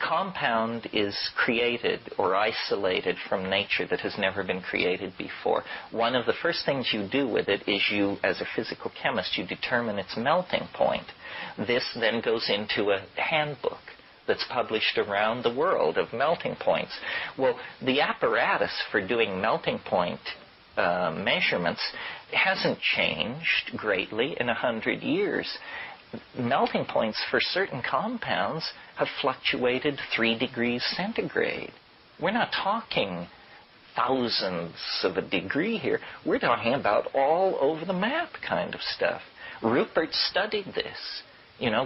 compound is created or isolated from nature that has never been created before, one of the first things you do with it is you, as a physical chemist, you determine its melting point. This then goes into a handbook that's published around the world of melting points. Well, the apparatus for doing melting point measurements hasn't changed greatly in 100 years. Melting points for certain compounds have fluctuated 3 degrees centigrade. We're not talking thousandths of a degree here. We're talking about all over the map kind of stuff. Rupert studied this.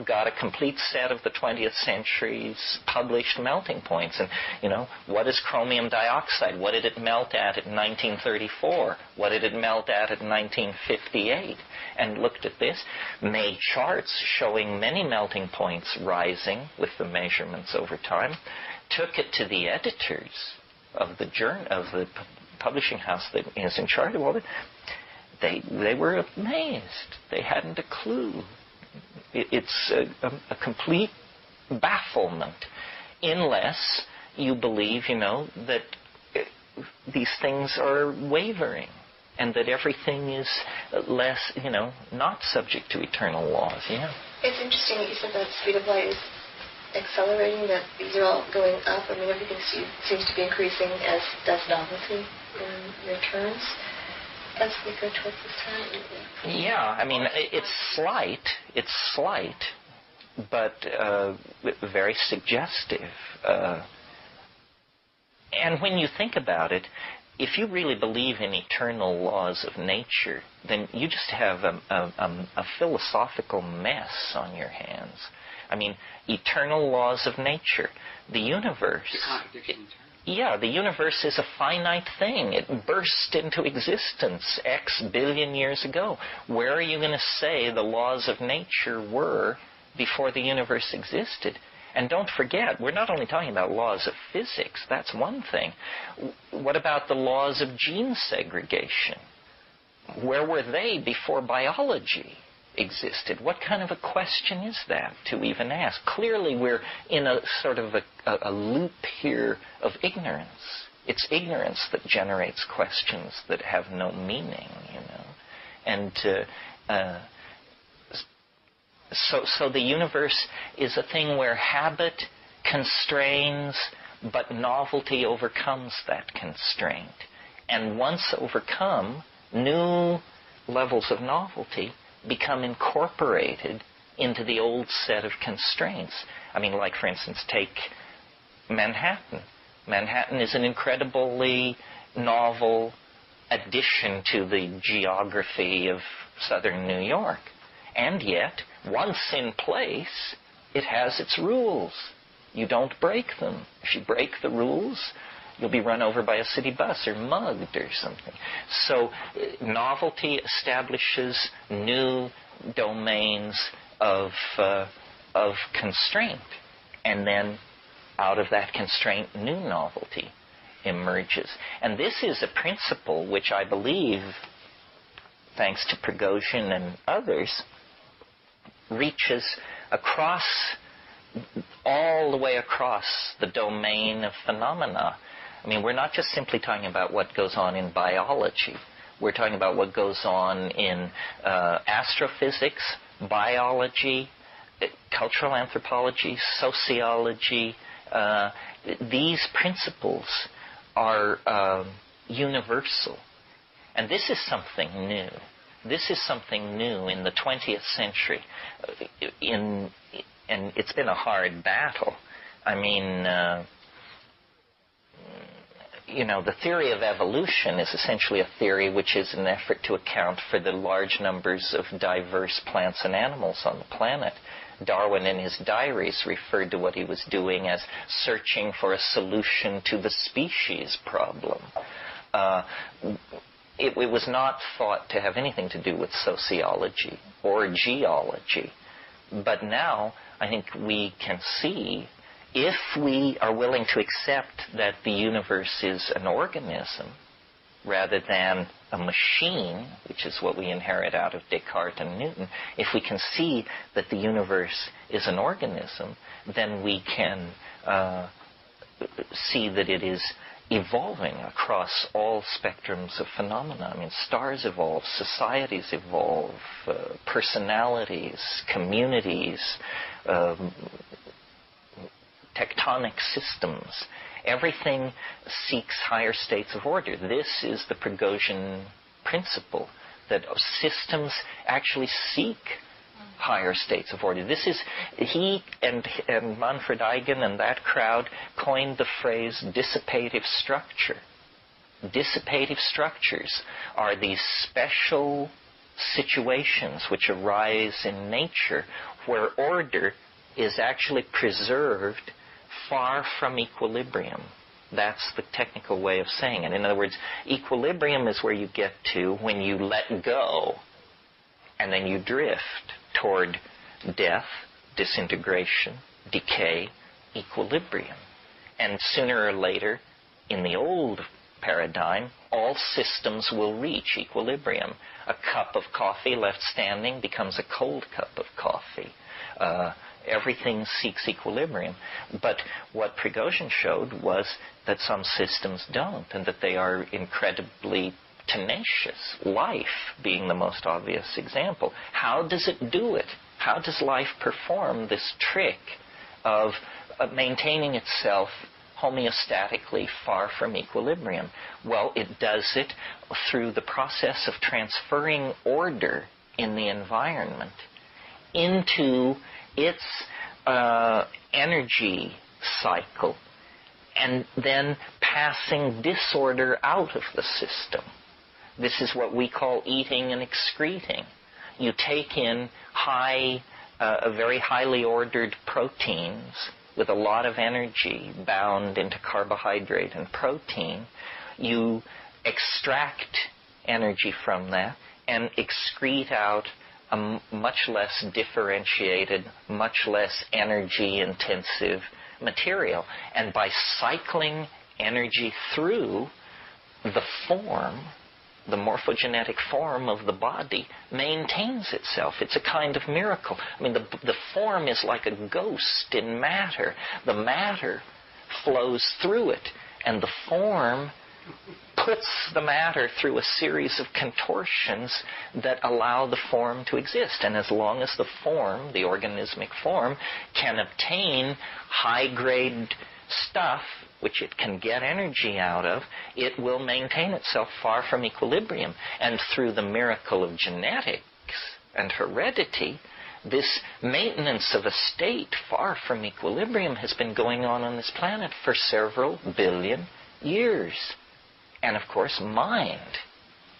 Got a complete set of the 20th century's published melting points. And, what is chromium dioxide? What did it melt at in 1934? What did it melt at in 1958? And looked at this, made charts showing many melting points rising with the measurements over time, took it to the editors of the publishing house that is in charge of all it. They were amazed. They hadn't a clue. It's a complete bafflement, unless you believe, that these things are wavering and that everything is less, not subject to eternal laws. Yeah. It's interesting that you said that speed of light is accelerating, that these are all going up. I mean, everything seems to be increasing, as does novelty in your terms. As we go towards this time? Yeah, I mean, it's slight, but very suggestive. And when you think about it, if you really believe in eternal laws of nature, then you just have a philosophical mess on your hands. I mean, eternal laws of nature. The universe... Yeah, the universe is a finite thing. It burst into existence X billion years ago. Where are you going to say the laws of nature were before the universe existed? And don't forget, we're not only talking about laws of physics. That's one thing. What about the laws of gene segregation? Where were they before biology existed? What kind of a question is that to even ask? Clearly we're in a sort of a loop here of ignorance. It's ignorance that generates questions that have no meaning, And so the universe is a thing where habit constrains, but novelty overcomes that constraint. And once overcome, new levels of novelty become incorporated into the old set of constraints. I mean, like, for instance, take Manhattan. Manhattan is an incredibly novel addition to the geography of southern New York. And yet, once in place, it has its rules. You don't break them. If you break the rules, you'll be run over by a city bus or mugged or something. So novelty establishes new domains of constraint. And then out of that constraint, new novelty emerges. And this is a principle which I believe, thanks to Prigozhin and others, reaches across, all the way across the domain of phenomena. I mean, we're not just simply talking about what goes on in biology. We're talking about what goes on in astrophysics, biology, cultural anthropology, sociology. These principles are universal. And this is something new. This is something new in the 20th century. And it's been a hard battle. I mean, the theory of evolution is essentially a theory which is an effort to account for the large numbers of diverse plants and animals on the planet. Darwin, in his diaries, referred to what he was doing as searching for a solution to the species problem. It was not thought to have anything to do with sociology or geology. But now, I think we can see, if we are willing to accept that the universe is an organism rather than a machine, which is what we inherit out of Descartes and Newton, if we can see that the universe is an organism, then we can see that it is evolving across all spectrums of phenomena. I mean, stars evolve, societies evolve, personalities, communities, tectonic systems. Everything seeks higher states of order. This is the Prigogine principle, that systems actually seek higher states of order. This is, he and Manfred Eigen and that crowd coined the phrase dissipative structure. Dissipative structures are these special situations which arise in nature where order is actually preserved far from equilibrium. That's the technical way of saying it. In other words, equilibrium is where you get to when you let go and then you drift toward death, disintegration, decay, equilibrium. And sooner or later, in the old paradigm, all systems will reach equilibrium. A cup of coffee left standing becomes a cold cup of coffee. Everything seeks equilibrium. But what Prigogine showed was that some systems don't, and that they are incredibly tenacious, life being the most obvious example. How does it do it? How does life perform this trick of maintaining itself homeostatically far from equilibrium? Well, it does it through the process of transferring order in the environment into its energy cycle and then passing disorder out of the system. This is what we call eating and excreting. You take in very highly ordered proteins with a lot of energy bound into carbohydrate and protein. You extract energy from that and excrete out a much less differentiated, much less energy-intensive material. And by cycling energy through, the form, the morphogenetic form of the body, maintains itself. It's a kind of miracle. I mean, the form is like a ghost in matter. The matter flows through it, and the form puts the matter through a series of contortions that allow the form to exist. And as long as the form, the organismic form, can obtain high-grade stuff which it can get energy out of, it will maintain itself far from equilibrium. And through the miracle of genetics and heredity, this maintenance of a state far from equilibrium has been going on this planet for several billion years. And of course, mind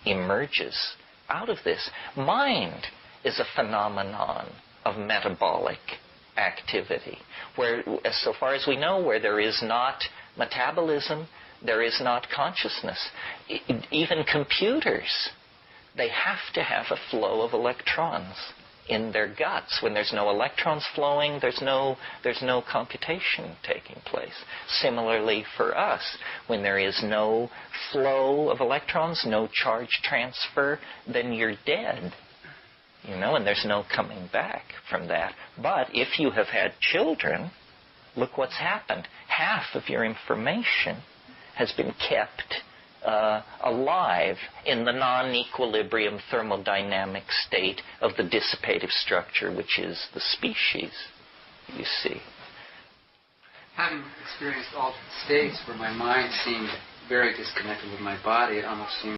emerges out of this. Mind is a phenomenon of metabolic activity, where, so far as we know, where there is not metabolism, there is not consciousness. Even computers, they have to have a flow of electrons in their guts. When there's no electrons flowing, there's no computation taking place. Similarly for us, when there is no flow of electrons, no charge transfer, then you're dead. And there's no coming back from that. But if you have had children, look what's happened. Half of your information has been kept alive in the non-equilibrium thermodynamic state of the dissipative structure, which is the species, you see. Having experienced altered states where my mind seemed very disconnected with my body, it almost seemed